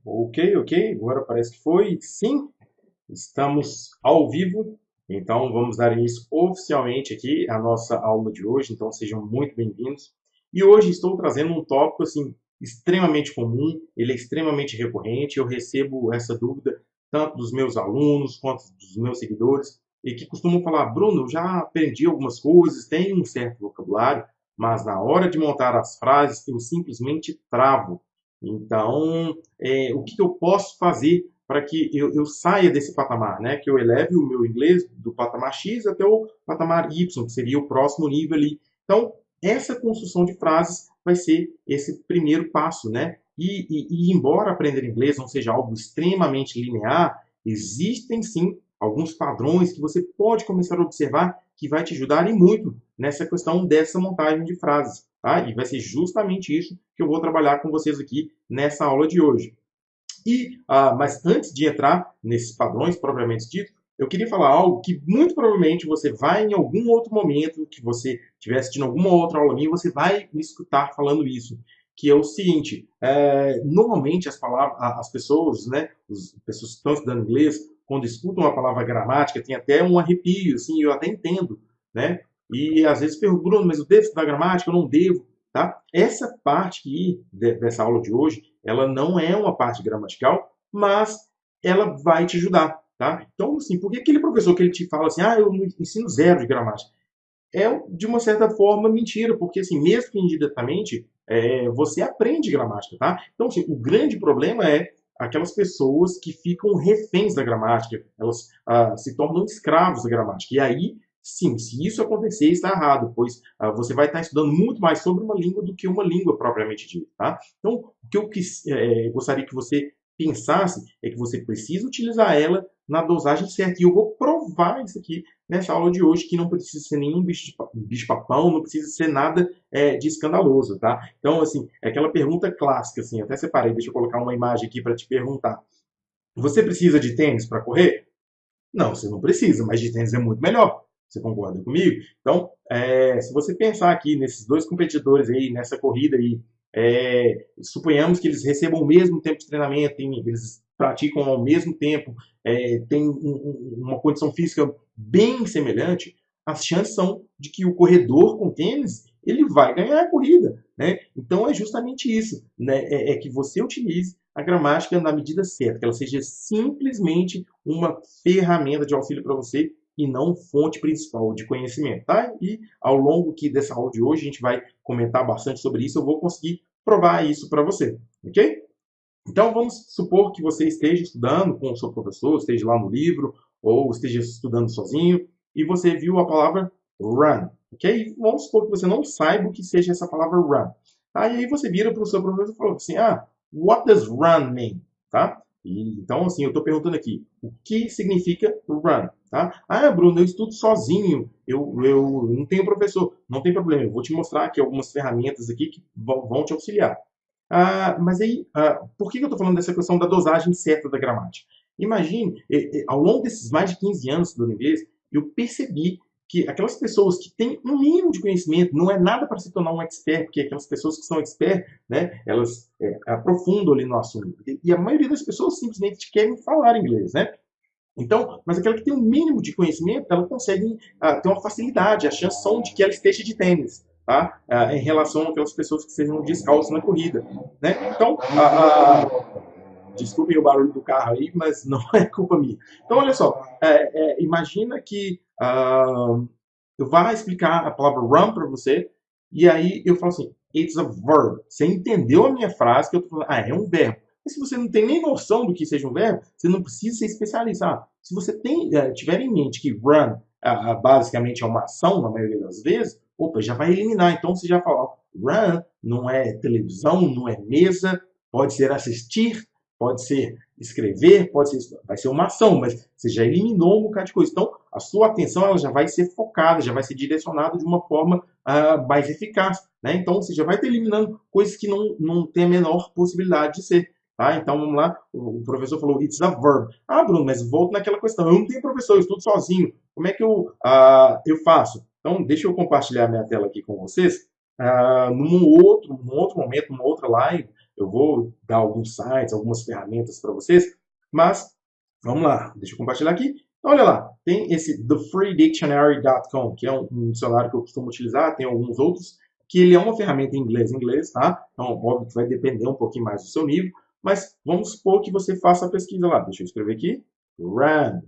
Ok, agora parece que foi. Sim, estamos ao vivo. Então, vamos dar início oficialmente aqui à nossa aula de hoje. Então, sejam muito bem-vindos. E hoje estou trazendo um tópico assim extremamente comum, ele é extremamente recorrente. Eu recebo essa dúvida tanto dos meus alunos quanto dos meus seguidores, e que costumam falar: Bruno, eu já aprendi algumas coisas, tenho um certo vocabulário, mas na hora de montar as frases eu simplesmente travo. Então, o que eu posso fazer para que eu saia desse patamar, né? Que eu eleve o meu inglês do patamar X até o patamar Y, que seria o próximo nível ali. Então, essa construção de frases vai ser esse primeiro passo, né? E embora aprender inglês não seja algo extremamente linear, existem sim alguns padrões que você pode começar a observar que vai te ajudar e muito nessa questão dessa montagem de frases, tá? E vai ser justamente isso que eu vou trabalhar com vocês aqui nessa aula de hoje. Mas antes de entrar nesses padrões propriamente dito, eu queria falar algo que muito provavelmente você vai em algum outro momento que você estiver assistindo alguma outra aula minha, você vai me escutar falando isso, que é o seguinte: normalmente as pessoas, né, as pessoas que estão estudando inglês, quando escutam a palavra gramática, tem até um arrepio, assim, eu até entendo, né? E às vezes perguntam: Bruno, mas eu devo estudar gramática? Eu não devo, tá? Essa parte aqui dessa aula de hoje, ela não é uma parte gramatical, mas ela vai te ajudar, tá? Então, assim, por que aquele professor que ele te fala assim: eu ensino zero de gramática? É, de uma certa forma, mentira, porque, assim, mesmo que indiretamente, você aprende gramática, tá? Então, assim, o grande problema é aquelas pessoas que ficam reféns da gramática, elas se tornam escravos da gramática. E aí, sim, se isso acontecer, está errado, pois você vai estar estudando muito mais sobre uma língua do que uma língua propriamente dita, tá? Então, o que eu gostaria que você pensasse é que você precisa utilizar ela na dosagem certa. E eu vou provar isso aqui nessa aula de hoje, que não precisa ser nenhum bicho-papão, não precisa ser nada de escandaloso, tá? Então, assim, é aquela pergunta clássica, assim, até separei, deixa eu colocar uma imagem aqui para te perguntar. Você precisa de tênis para correr? Não, você não precisa, mas de tênis é muito melhor. Você concorda comigo? Então, se você pensar aqui nesses dois competidores aí, nessa corrida aí, suponhamos que eles recebam o mesmo tempo de treinamento, eles praticam ao mesmo tempo, têm uma condição física bem semelhante, as chances são de que o corredor com tênis ele vai ganhar a corrida, né? Então é justamente isso, né? É que você utilize a gramática na medida certa, que ela seja simplesmente uma ferramenta de auxílio para você e não fonte principal de conhecimento, tá? E ao longo aqui dessa aula de hoje a gente vai comentar bastante sobre isso, eu vou conseguir provar isso para você, ok? Então vamos supor que você esteja estudando com o seu professor, esteja lá no livro, ou esteja estudando sozinho, e você viu a palavra run, ok? Vamos supor que você não saiba o que seja essa palavra run. Tá? E aí você vira para o seu professor e fala assim: what does run mean? Tá? Então, assim, eu estou perguntando aqui, o que significa run? Tá? Bruno, eu estudo sozinho, eu não tenho professor. Não tem problema, eu vou te mostrar aqui algumas ferramentas aqui que vão te auxiliar. Mas aí, por que eu estou falando dessa questão da dosagem certa da gramática? Imagine, ao longo desses mais de 15 anos estudando inglês, eu percebi que aquelas pessoas que têm um mínimo de conhecimento, não é nada para se tornar um expert, porque aquelas pessoas que são expert, né, elas aprofundam ali no assunto. E a maioria das pessoas simplesmente querem falar inglês, né? Então, mas aquela que tem um mínimo de conhecimento, ela consegue ter uma facilidade, a chance são de que ela esteja de tênis, tá? Em relação àquelas pessoas que sejam descalços na corrida, né? Então, desculpem o barulho do carro aí, mas não é culpa minha. Então, olha só, imagina que eu vá explicar a palavra run para você, e aí eu falo assim: it's a verb. Você entendeu a minha frase, que eu tô falando, é um verbo. Mas se você não tem nem noção do que seja um verbo, você não precisa ser especialista. Se você tiver em mente que run basicamente é uma ação, na maioria das vezes, opa, já vai eliminar. Então você já fala: run não é televisão, não é mesa, pode ser assistir, pode ser escrever, vai ser uma ação, mas você já eliminou um bocado de coisa. Então, a sua atenção ela já vai ser focada, já vai ser direcionada de uma forma mais eficaz. Né? Então, você já vai estar eliminando coisas que não tem a menor possibilidade de ser. Tá? Então, vamos lá. O professor falou, it's a verb. Bruno, mas volto naquela questão. Eu não tenho professor, eu estudo sozinho. Como é que eu faço? Então, deixa eu compartilhar minha tela aqui com vocês. Num outro momento, numa outra live, eu vou dar alguns sites, algumas ferramentas para vocês, mas vamos lá, deixa eu compartilhar aqui. Então, olha lá, tem esse thefreedictionary.com, que é um dicionário que eu costumo utilizar, tem alguns outros, que ele é uma ferramenta em inglês, tá? Então, óbvio que vai depender um pouquinho mais do seu nível, mas vamos supor que você faça a pesquisa lá. Deixa eu escrever aqui, run,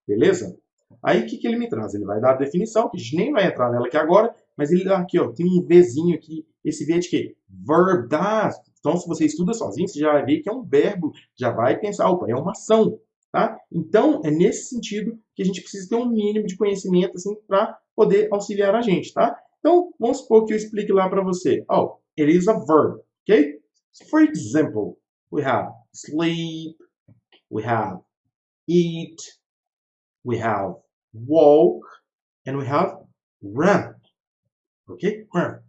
beleza? Aí, o que ele me traz? Ele vai dar a definição, que a gente nem vai entrar nela aqui agora, mas ele dá aqui, ó, tem um Vzinho aqui. Esse V é de quê? Verb das. Então, se você estuda sozinho, você já vai ver que é um verbo, já vai pensar, opa, é uma ação, tá? Então, é nesse sentido que a gente precisa ter um mínimo de conhecimento, assim, para poder auxiliar a gente, tá? Então, vamos supor que eu explique lá para você. Oh, it is a verb, ok? So, for example, we have sleep, we have eat, we have walk, and we have run. Ok? Run.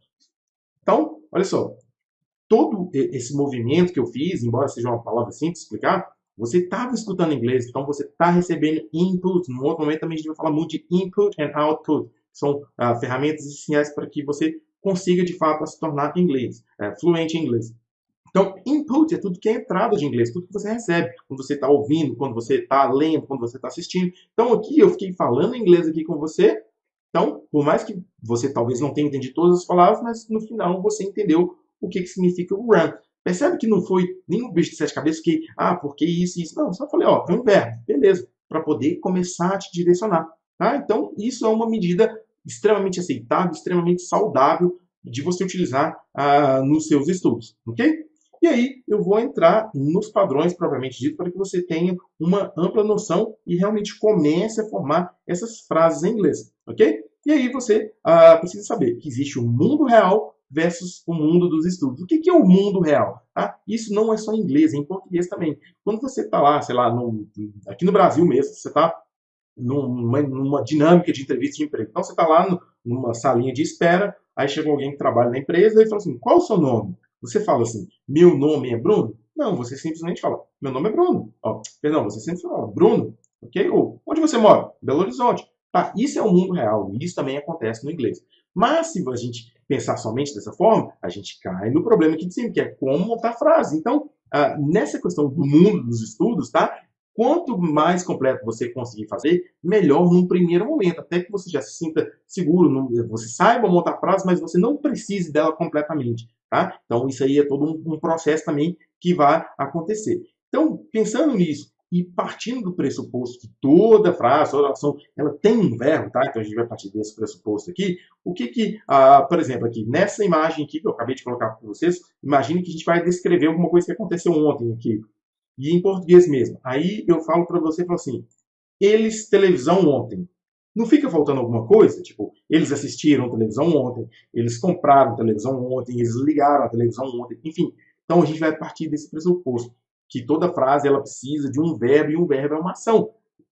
Então, olha só. Todo esse movimento que eu fiz, embora seja uma palavra simples de explicar, você estava escutando inglês, então você está recebendo input. No outro momento também a gente vai falar muito de input and output. São ferramentas essenciais para que você consiga, de fato, se tornar inglês, fluente em inglês. Então, input é tudo que é entrada de inglês, tudo que você recebe, quando você está ouvindo, quando você está lendo, quando você está assistindo. Então, aqui eu fiquei falando inglês aqui com você. Então, por mais que você talvez não tenha entendido todas as palavras, mas no final você entendeu o que significa o run. Percebe que não foi nenhum bicho de sete cabeças que, porque isso e isso. Não, só falei, ó, é um verbo, beleza, para poder começar a te direcionar. Tá? Então, isso é uma medida extremamente aceitável, extremamente saudável de você utilizar nos seus estudos, ok? E aí eu vou entrar nos padrões propriamente dito para que você tenha uma ampla noção e realmente comece a formar essas frases em inglês, ok? E aí você precisa saber que existe o mundo real versus o mundo dos estudos. O que é o mundo real? Tá? Isso não é só em inglês, é em português também. Quando você está lá, sei lá, aqui no Brasil mesmo, você está numa dinâmica de entrevista de emprego. Então você está lá numa salinha de espera, aí chega alguém que trabalha na empresa e fala assim, qual o seu nome? Você fala assim, meu nome é Bruno? Não, você simplesmente fala, meu nome é Bruno. Perdão, você sempre fala, Bruno, ok? Ou, onde você mora? Belo Horizonte. Tá, isso é o mundo real, e isso também acontece no inglês. Mas se a gente pensar somente dessa forma, a gente cai no problema aqui de cima, que é como montar frase. Então, nessa questão do mundo dos estudos, tá? Quanto mais completo você conseguir fazer, melhor num primeiro momento, até que você já se sinta seguro, você saiba montar frase, mas você não precise dela completamente, tá? Então, isso aí é todo um processo também que vai acontecer. Então, pensando nisso e partindo do pressuposto que toda frase, toda ação, ela tem um verbo, tá? Então, a gente vai partir desse pressuposto aqui. O que por exemplo, aqui, nessa imagem aqui que eu acabei de colocar para vocês, imagine que a gente vai descrever alguma coisa que aconteceu ontem aqui. E em português mesmo. Aí eu falo para você, falo assim, eles televisão ontem. Não fica faltando alguma coisa? Tipo, eles assistiram televisão ontem, eles compraram televisão ontem, eles ligaram a televisão ontem, enfim. Então a gente vai partir desse pressuposto, que toda frase ela precisa de um verbo e um verbo é uma ação.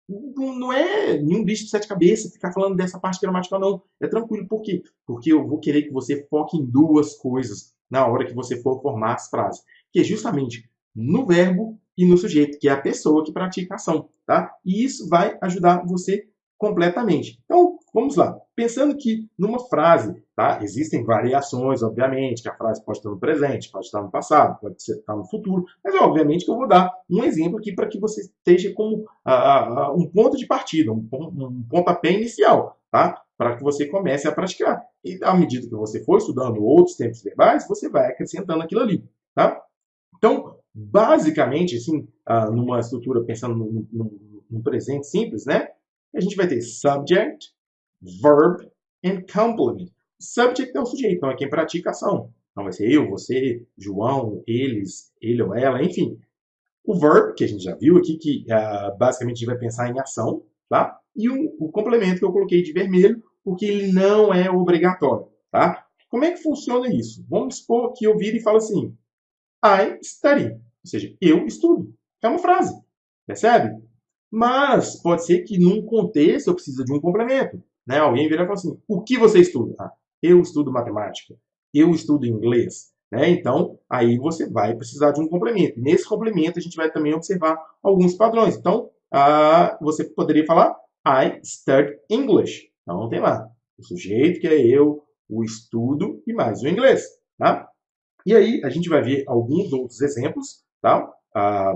Não é nenhum bicho de sete cabeças ficar falando dessa parte gramatical, não. É tranquilo. Por quê? Porque eu vou querer que você foque em duas coisas na hora que você for formar as frases. Que é justamente no verbo e no sujeito, que é a pessoa que pratica a ação, tá? E isso vai ajudar você completamente. Então, vamos lá. Pensando que numa frase, tá? Existem variações, obviamente, que a frase pode estar no presente, pode estar no passado, pode estar no futuro, mas obviamente que eu vou dar um exemplo aqui para que você esteja como um ponto de partida, um pontapé inicial, tá? Para que você comece a praticar. E à medida que você for estudando outros tempos verbais, você vai acrescentando aquilo ali, tá? Então, basicamente, assim, numa estrutura pensando num presente simples, né? A gente vai ter subject, verb and complement. Subject é o sujeito, então é quem pratica a ação. Então vai ser eu, você, João, eles, ele ou ela, enfim. O verb, que a gente já viu aqui, que basicamente a gente vai pensar em ação, tá? E o complemento que eu coloquei de vermelho, porque ele não é obrigatório, tá? Como é que funciona isso? Vamos supor que eu vire e falo assim, I study, ou seja, eu estudo. É uma frase, percebe? Mas pode ser que num contexto eu precise de um complemento. Né? Alguém vira e fala assim, o que você estuda? Eu estudo matemática, eu estudo inglês. Né? Então, aí você vai precisar de um complemento. Nesse complemento, a gente vai também observar alguns padrões. Então, você poderia falar, I study English. Então, tem lá o sujeito, que é eu, o estudo e mais o inglês. Tá? E aí a gente vai ver alguns outros exemplos, tá?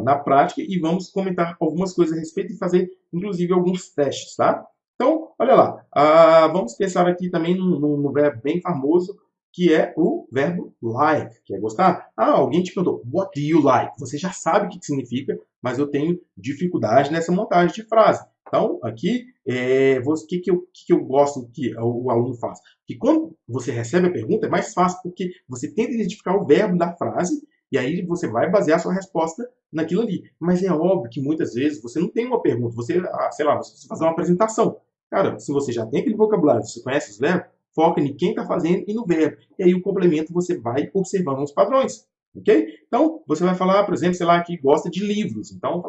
Na prática e vamos comentar algumas coisas a respeito e fazer, inclusive, alguns testes, tá? Então, olha lá. Vamos pensar aqui também num verbo bem famoso, que é o verbo like, que é gostar. Alguém te perguntou, what do you like? Você já sabe o que significa, mas eu tenho dificuldade nessa montagem de frase. Então, aqui, o que eu gosto que o aluno faz? Que quando você recebe a pergunta, é mais fácil, porque você tenta identificar o verbo da frase, e aí você vai basear a sua resposta naquilo ali. Mas é óbvio que muitas vezes você não tem uma pergunta, você, sei lá, você precisa fazer uma apresentação. Cara, se você já tem aquele vocabulário, você conhece os verbos, foca em quem está fazendo e no verbo. E aí o complemento você vai observando os padrões. Ok? Então, você vai falar, por exemplo, sei lá, que gosta de livros. Então,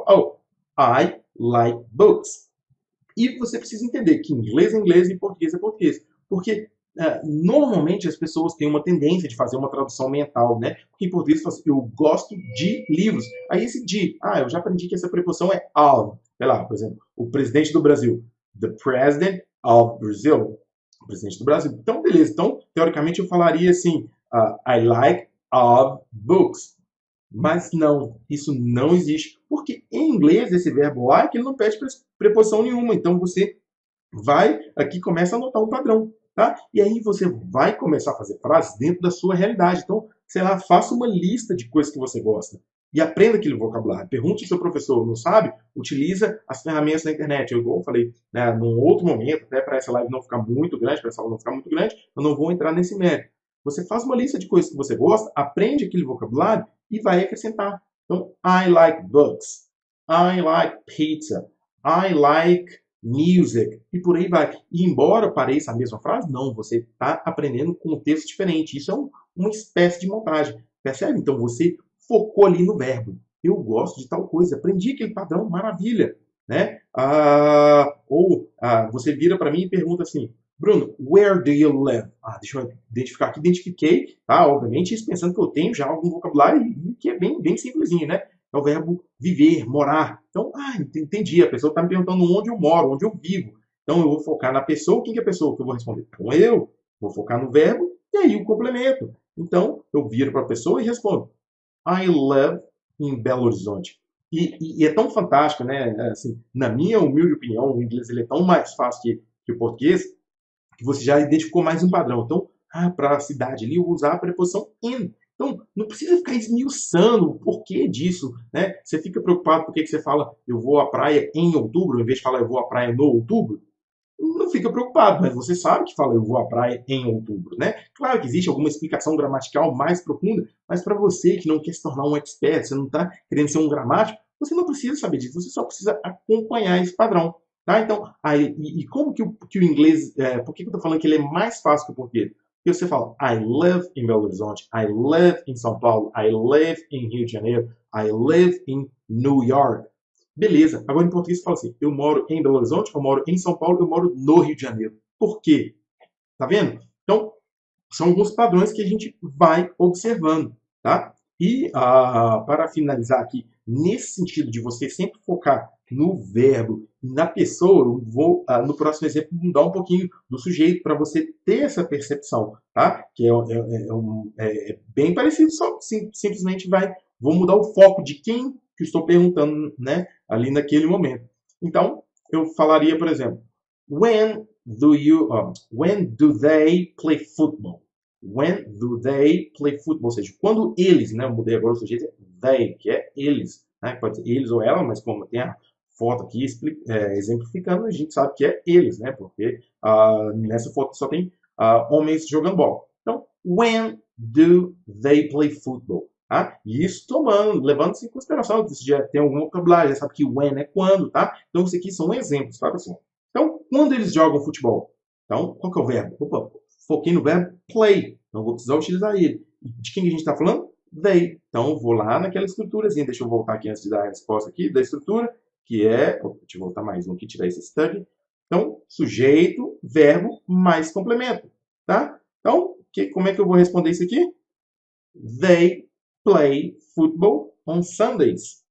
I like books. E você precisa entender que inglês é inglês e português é português. Porque normalmente as pessoas têm uma tendência de fazer uma tradução mental, né? Porque em português fala assim, eu gosto de livros. Aí esse de, eu já aprendi que essa preposição é of. Sei lá, por exemplo, o presidente do Brasil. The President of Brazil. O presidente do Brasil. Então, beleza. Então, teoricamente, eu falaria assim, I like of books. Mas não, isso não existe. Porque em inglês, esse verbo like, ele não pede preposição nenhuma. Então, você vai aqui começa a anotar um padrão, tá? E aí você vai começar a fazer frases dentro da sua realidade. Então, sei lá, faça uma lista de coisas que você gosta e aprenda aquele vocabulário. Pergunte ao seu professor, não sabe? Utiliza as ferramentas da internet. Eu, igual eu falei, né, num outro momento, até para essa live não ficar muito grande, para essa aula não ficar muito grande, eu não vou entrar nesse mérito. Você faz uma lista de coisas que você gosta, aprende aquele vocabulário e vai acrescentar. Então, I like books. I like pizza. I like music, e por aí vai. E embora pareça a mesma frase, não, você está aprendendo com um texto diferente. Isso é uma espécie de montagem, percebe? Então você focou ali no verbo. Eu gosto de tal coisa, aprendi aquele padrão, maravilha. Né? Você vira para mim e pergunta assim, Bruno, where do you live? Deixa eu identificar aqui, identifiquei, tá? Obviamente, isso pensando que eu tenho já algum vocabulário que é bem, bem simplesinho, né? É o verbo viver, morar. Então, entendi. A pessoa está me perguntando onde eu moro, onde eu vivo. Então, eu vou focar na pessoa. Quem que é a pessoa que eu vou responder? Então, eu. Vou focar no verbo e aí o complemento. Então, eu viro para a pessoa e respondo. I live em Belo Horizonte. E é tão fantástico, né? Assim, na minha humilde opinião, o inglês ele é tão mais fácil que o português, que você já identificou mais um padrão. Então, para a cidade ali, eu vou usar a preposição in. Então, não precisa ficar esmiuçando o porquê disso, né? Você fica preocupado porque que você fala eu vou à praia em outubro, em vez de falar eu vou à praia no outubro. Não fica preocupado, mas você sabe que fala eu vou à praia em outubro, né? Claro que existe alguma explicação gramatical mais profunda, mas para você que não quer se tornar um expert, você não está querendo ser um gramático, você não precisa saber disso, você só precisa acompanhar esse padrão. Tá? Então, como que o inglês, por que eu estou falando que ele é mais fácil que o português? Porque você fala, I live em Belo Horizonte, I live em São Paulo, I live em Rio de Janeiro, I live em New York. Beleza, agora em português você fala assim, eu moro em Belo Horizonte, eu moro em São Paulo, eu moro no Rio de Janeiro. Por quê? Tá vendo? Então, são alguns padrões que a gente vai observando, tá? E para finalizar aqui, nesse sentido de você sempre focar no verbo e na pessoa, eu vou, no próximo exemplo, mudar um pouquinho do sujeito para você ter essa percepção, tá? Que é bem parecido, só simplesmente vou mudar o foco de quem que eu estou perguntando, né, ali naquele momento. Então, eu falaria, por exemplo, when do they play football? When do they play football? Ou seja, quando eles, né? Eu mudei agora o sujeito, they, que é eles. Né? Pode ser eles ou ela, mas como tem a foto aqui exemplificando, a gente sabe que é eles, né? Porque nessa foto só tem homens jogando bola. Então, when do they play football? Tá? E isso levando-se em consideração, se já tem algum vocabulário, já sabe que when é quando, tá? Então, isso aqui são exemplos, tá, pessoal? Então, quando eles jogam futebol? Então, qual que é o verbo? Opa, foquei no verbo play. Então, vou precisar utilizar ele. De quem que a gente está falando? They. Então, vou lá naquela estruturazinha. Deixa eu voltar aqui antes de dar a resposta aqui da estrutura, que é... deixa eu voltar mais um que tiver esse study. Então, sujeito, verbo, mais complemento. Tá? Então, como é que eu vou responder isso aqui? They play football on Sundays.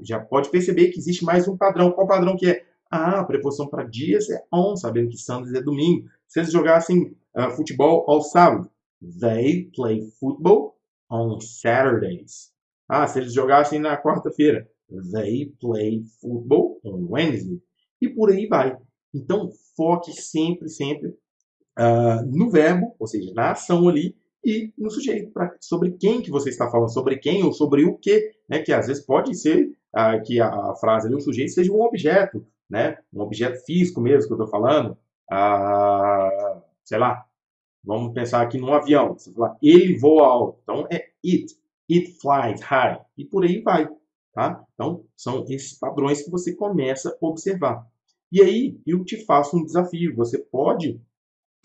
Já pode perceber que existe mais um padrão. Qual padrão que é? A preposição para dias é on, sabendo que Sundays é domingo. Se eles jogassem futebol ao sábado, they play football on Saturdays. Ah, se eles jogassem na quarta-feira. They play football on Wednesday. E por aí vai. Então, foque sempre, sempre no verbo, ou seja, na ação ali, e no sujeito, sobre quem que você está falando, sobre quem ou sobre o que, né? Que às vezes pode ser que a frase ali, o sujeito seja um objeto, né? Um objeto físico mesmo que eu estou falando. Sei lá, vamos pensar aqui num avião. Você fala, ele voa alto. Então é it. It flies high. E por aí vai. Tá? Então, são esses padrões que você começa a observar. E aí, eu te faço um desafio. Você pode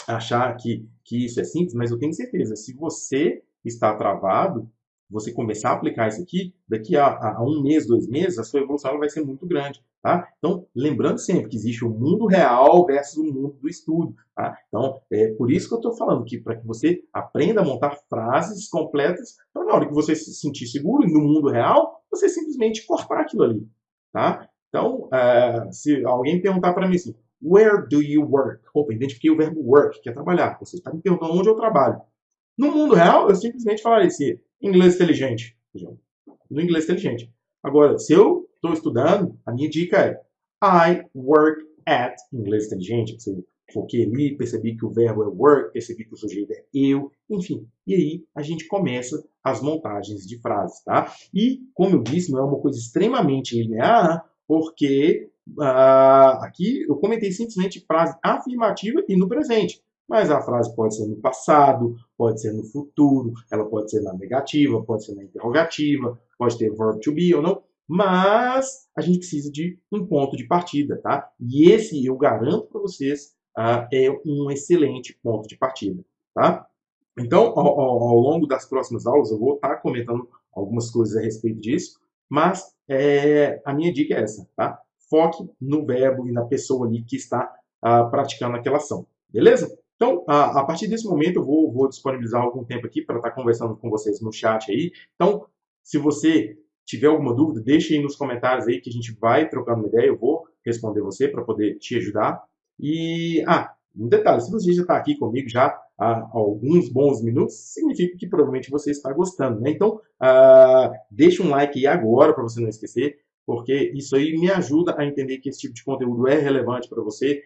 achar que isso é simples, mas eu tenho certeza, se você está travado, você começar a aplicar isso aqui, daqui a um mês, 2 meses, a sua evolução ela vai ser muito grande. Tá? Então, lembrando sempre que existe o mundo real versus o mundo do estudo. Tá? Então, é por isso que eu estou falando que para que você aprenda a montar frases completas, para na hora que você se sentir seguro no mundo real, você simplesmente cortar aquilo ali. Tá? Então, se alguém perguntar para mim assim, where do you work? Opa, identifiquei o verbo work, que é trabalhar. Você está me perguntando onde eu trabalho. No mundo real, eu simplesmente falaria assim, inglês inteligente. No inglês inteligente. Agora, se eu estou estudando, a minha dica é I work at inglês inteligente. Ou seja, foquei ali, percebi que o verbo é work, percebi que o sujeito é eu, enfim. E aí a gente começa as montagens de frases, tá? E, como eu disse, não é uma coisa extremamente linear, porque aqui eu comentei simplesmente frase afirmativa e no presente. Mas a frase pode ser no passado, pode ser no futuro, ela pode ser na negativa, pode ser na interrogativa, pode ter verb to be ou não. Mas a gente precisa de um ponto de partida, tá? E esse, eu garanto para vocês, é um excelente ponto de partida, tá? Então, ao longo das próximas aulas, eu vou estar comentando algumas coisas a respeito disso, mas a minha dica é essa, tá? Foque no verbo e na pessoa ali que está praticando aquela ação, beleza? Então, a partir desse momento, eu vou disponibilizar algum tempo aqui para estar conversando com vocês no chat aí. Então, se você tiver alguma dúvida, deixe aí nos comentários aí que a gente vai trocando uma ideia, eu vou responder você para poder te ajudar. E, um detalhe, se você já está aqui comigo já há alguns bons minutos, significa que provavelmente você está gostando, né? Então, deixa um like aí agora para você não esquecer, porque isso aí me ajuda a entender que esse tipo de conteúdo é relevante para você,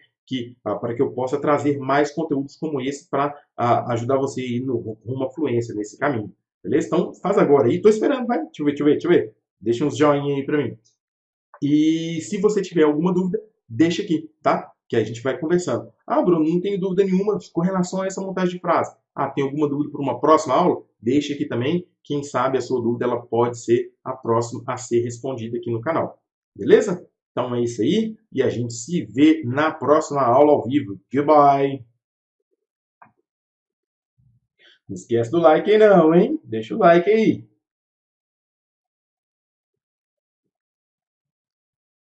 para que eu possa trazer mais conteúdos como esse para ajudar você a ir rumo à fluência nesse caminho. Beleza? Então, faz agora aí. Estou esperando, vai. Deixa eu ver. Deixa uns joinha aí para mim. E se você tiver alguma dúvida, deixa aqui, tá? Que a gente vai conversando. Bruno, não tenho dúvida nenhuma com relação a essa montagem de frase. Tem alguma dúvida para uma próxima aula? Deixa aqui também. Quem sabe a sua dúvida ela pode ser a próxima a ser respondida aqui no canal. Beleza? Então é isso aí. E a gente se vê na próxima aula ao vivo. Goodbye! Não esquece do like aí não, hein? Deixa o like aí.